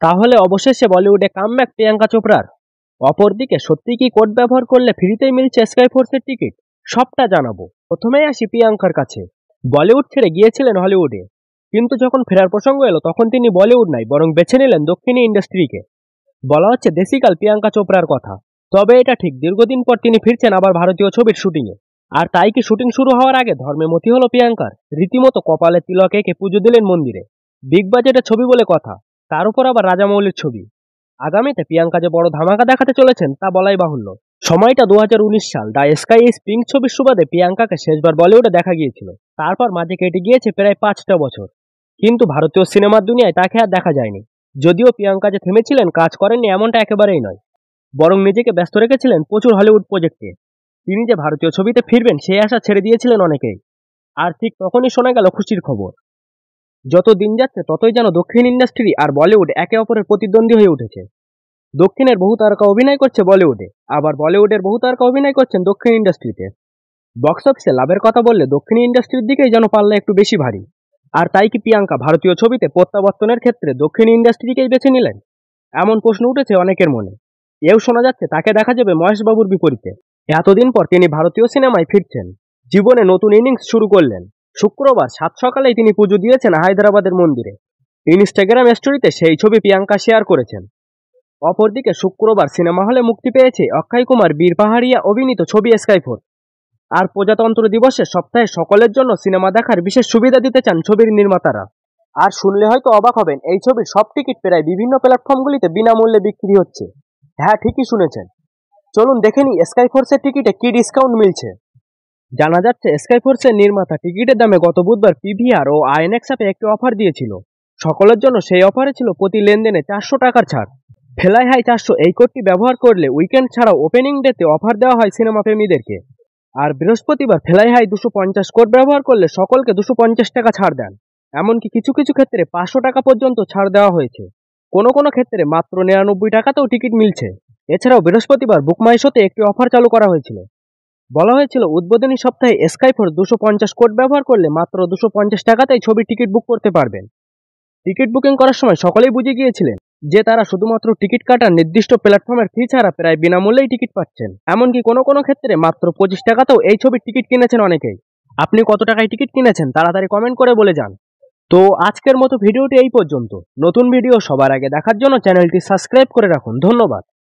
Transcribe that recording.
তাহলে অবশেষে বলিউডে কামব্যাক প্রিয়াঙ্কা চোপড়ার। অপরদিকে সত্যি কি কোড ব্যবহার করলে ফ্রিতেই মিলছে স্কাই ফোর্সের টিকিট? সবটা জানাবো। প্রথমেই আসি প্রিয়াঙ্কার কাছে। বলিউড ছেড়ে গিয়েছিলেন হলিউডে, কিন্তু যখন ফেরার প্রসঙ্গ এলো তখন তিনি বলিউড নাই বরং বেছে নিলেন দক্ষিণী ইন্ডাস্ট্রিকে। বলা হচ্ছে দেশিকাল প্রিয়াঙ্কা চোপড়ার কথা। তবে এটা ঠিক, দীর্ঘদিন পর তিনি ফিরছেন আবার ভারতীয় ছবির শুটিংয়ে। আর তাই কি শুটিং শুরু হওয়ার আগে ধর্মে মতি হলো প্রিয়াঙ্কার। রীতিমতো কপালে তিলক এঁকে পুজো দিলেন মন্দিরে। বিগ বাজেটের ছবি বলে কথা, তার উপর আবার রাজামৌলির ছবি। আগামীতে প্রিয়াঙ্কা যে বড় ধামাকা দেখাতে চলেছেন তা বলাই বাহুল্য। সময়টা 2019 সাল। দ্য স্কাই ইজ পিঙ্ক ছবির সুবাদে প্রিয়াঙ্কাকে শেষবার বলিউডে দেখা গিয়েছিল। তারপর মাঝে কেটে গিয়েছে প্রায় 5টা বছর, কিন্তু ভারতীয় সিনেমার দুনিয়ায় তাকে আর দেখা যায়নি। যদিও প্রিয়াঙ্কা যে থেমেছিলেন, কাজ করেননি এমনটা একেবারেই নয়, বরং নিজেকে ব্যস্ত রেখেছিলেন প্রচুর হলিউড প্রজেক্টে। তিনি যে ভারতীয় ছবিতে ফিরবেন সেই আশা ছেড়ে দিয়েছিলেন অনেকেই। আর ঠিক তখনই শোনা গেল খুশির খবর। যত দিন যাচ্ছে ততই যেন দক্ষিণ ইন্ডাস্ট্রি আর বলিউড একে অপরের প্রতিদ্বন্দ্বী হয়ে উঠেছে। দক্ষিণের বহু তারকা অভিনয় করছে বলিউডে, আবার বলিউডের বহু তারকা অভিনয় করছেন দক্ষিণ ইন্ডাস্ট্রিতে। বক্স অফিসে লাভের কথা বললে দক্ষিণ ইন্ডাস্ট্রির দিকেই যেন পাল্লা একটু বেশি ভারী। আর তাই কি প্রিয়াঙ্কা ভারতীয় ছবিতে প্রত্যাবর্তনের ক্ষেত্রে দক্ষিণ ইন্ডাস্ট্রিকেই বেছে নিলেন? এমন প্রশ্ন উঠেছে অনেকের মনে। এও শোনা যাচ্ছে তাকে দেখা যাবে মহেশবাবুর বিপরীতে। এতদিন পর তিনি ভারতীয় সিনেমায় ফিরছেন, জীবনে নতুন ইনিংস শুরু করলেন। শুক্রবার 7 সকালেই তিনি পুজো দিয়েছেন হায়দ্রাবাদের মন্দিরে। ইনস্টাগ্রাম স্টোরিতে সেই ছবি প্রিয়াঙ্কা শেয়ার করেছেন। অপরদিকে শুক্রবার সিনেমা হলে মুক্তি পেয়েছে অক্ষয় কুমার বীর পাহাড়িয়া অভিনীত ছবি স্কাই ফোর্স। আর প্রজাতন্ত্র দিবসে সপ্তাহে সকলের জন্য সিনেমা দেখার বিশেষ সুবিধা দিতে চান ছবির নির্মাতারা। আর শুনলে হয়তো অবাক হবেন, এই ছবির সব টিকিট প্রায় বিভিন্ন প্ল্যাটফর্মগুলিতে বিনামূল্যে বিক্রি হচ্ছে। হ্যাঁ, ঠিকই শুনেছেন। চলুন দেখে নিই স্কাই ফোর্সের টিকিটে কি ডিসকাউন্ট মিলছে। জানা যাচ্ছে স্কাই ফোর্সের নির্মাতা টিকিটের দামে গত বুধবার পিভিআর ও আইএনএক্স অ্যাপে একটি অফার দিয়েছিল। সকলের জন্য সেই অফারে ছিল প্রতি লেনদেনে 400 টাকার ছাড়। ফেলাই হাই 400 এই কোডটি ব্যবহার করলে উইকেন্ড ছাড়াও ওপেনিং ডেতে অফার দেওয়া হয় সিনেমা প্রেমীদেরকে। আর বৃহস্পতিবার ফেলাই হাই 250 কোড ব্যবহার করলে সকলকে 250 টাকা ছাড় দেন। এমনকি কিছু কিছু ক্ষেত্রে 500 টাকা পর্যন্ত ছাড় দেওয়া হয়েছে। কোনো কোনো ক্ষেত্রে মাত্র 99 টাকাতেও টিকিট মিলছে। এছাড়াও বৃহস্পতিবার বুকমাই শোতে একটি অফার চালু করা হয়েছিল। বলা হয়েছিল উদ্বোধনী সপ্তাহে স্কাই ফোর্স 250 কোড ব্যবহার করলে মাত্র 250 টাকাতেই ছবির টিকিট বুক করতে পারবেন। টিকিট বুকিং করার সময় সকলেই বুঝে গিয়েছিলেন যে তারা শুধুমাত্র টিকিট কাটার নির্দিষ্ট প্ল্যাটফর্মের ফি ছাড়া প্রায় বিনামূল্যেই টিকিট পাচ্ছেন। এমনকি কোনো কোনো ক্ষেত্রে মাত্র 25 টাকাতেও এই ছবির টিকিট কিনেছেন অনেকেই। আপনি কত টাকায় টিকিট কিনেছেন তাড়াতাড়ি কমেন্ট করে বলে যান। তো আজকের মতো ভিডিওটি এই পর্যন্ত। নতুন ভিডিও সবার আগে দেখার জন্য চ্যানেলটি সাবস্ক্রাইব করে রাখুন। ধন্যবাদ।